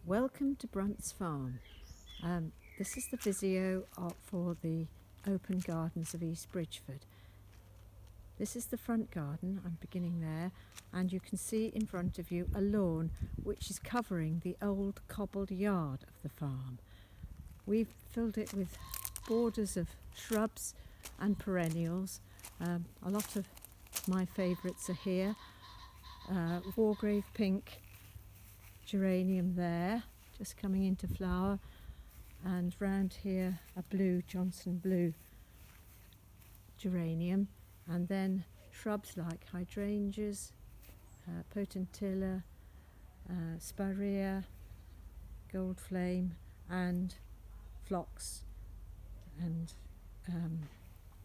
Welcome to Brunts Farm. This is the video for the open gardens of East Bridgford. This is the front garden, I'm beginning there, and you can see in front of you a lawn which is covering the old cobbled yard of the farm. We've filled it with borders of shrubs and perennials. A lot of my favourites are here. Wargrave pink geranium there, just coming into flower, and round here a blue Johnson blue geranium, and then shrubs like hydrangeas, potentilla, spirea, gold flame, and phlox and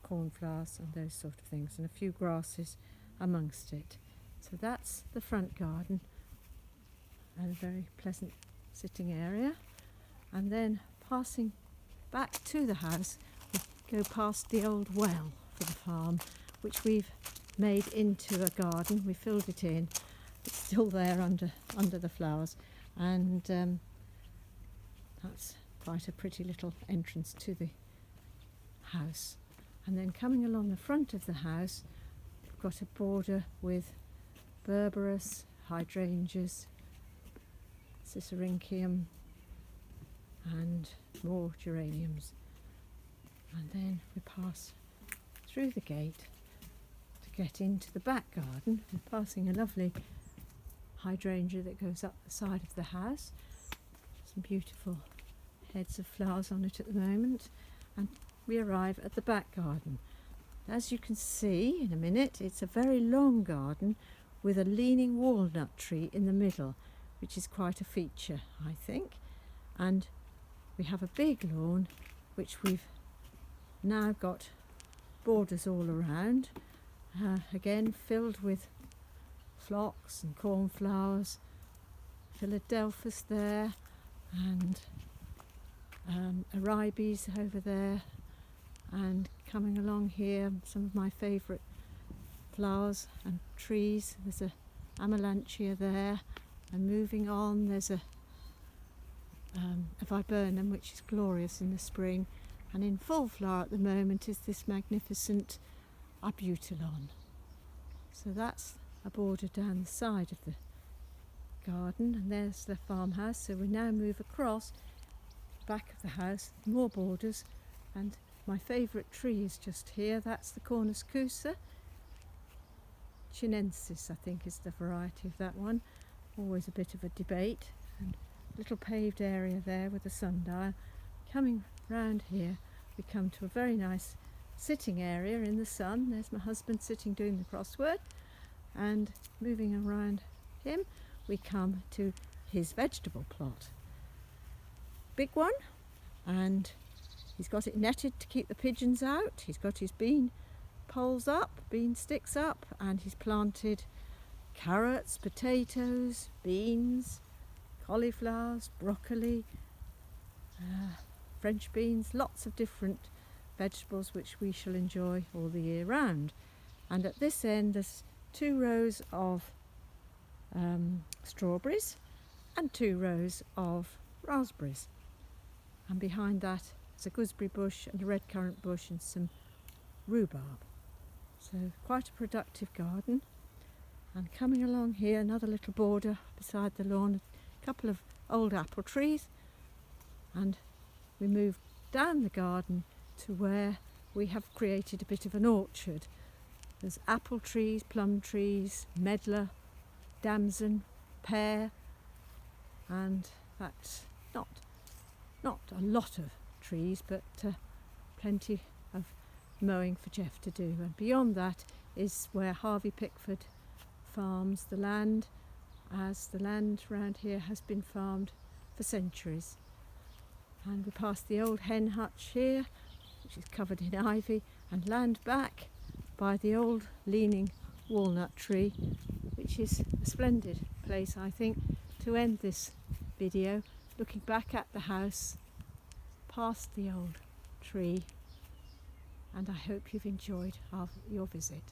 cornflowers and those sort of things, and a few grasses amongst it. So that's the front garden, and a very pleasant sitting area. And then passing back to the house, we go past the old well for the farm, which we've made into a garden. We filled it in. It's still there under the flowers, and that's quite a pretty little entrance to the house. And then coming along the front of the house, we've got a border with berberis, hydrangeas, Cicericium, and more geraniums. And then we pass through the gate to get into the back garden. We're passing a lovely hydrangea that goes up the side of the house. Some beautiful heads of flowers on it at the moment. And we arrive at the back garden. As you can see in a minute, it's a very long garden with a leaning walnut tree in the middle, which is quite a feature, I think. And we have a big lawn which we've now got borders all around, again filled with phlox and cornflowers, Philadelphus there, and Aribes over there, and coming along here some of my favourite flowers and trees. There's a Amelanchier there, and moving on there's a viburnum, which is glorious in the spring, and in full flower at the moment is this magnificent Abutilon. So that's a border down the side of the garden, and there's the farmhouse. So we now move across the back of the house, more borders, and my favourite tree is just here. That's the Cornus Cusa chinensis, I think is the variety of that one. Always a bit of a debate. And little paved area there with a sundial. Coming round here, we come to a very nice sitting area in the sun. There's my husband sitting doing the crossword, and moving around him we come to his vegetable plot. Big one, and he's got it netted to keep the pigeons out. He's got his bean poles up, bean sticks up, and he's planted carrots, potatoes, beans, cauliflowers, broccoli, French beans, lots of different vegetables which we shall enjoy all the year round. And at this end there's 2 rows of strawberries and 2 rows of raspberries, and behind that is a gooseberry bush and a red currant bush and some rhubarb. So quite a productive garden. And coming along here, another little border beside the lawn, a couple of old apple trees, and we move down the garden to where we have created a bit of an orchard. There's apple trees, plum trees, medlar, damson, pear, and that's not a lot of trees, but plenty of mowing for Jeff to do. And beyond that is where Harvey Pickford farms the land, as the land round here has been farmed for centuries. And we pass the old hen hutch here, which is covered in ivy, and land back by the old leaning walnut tree, which is a splendid place, I think, to end this video, looking back at the house past the old tree. And I hope you've enjoyed your visit.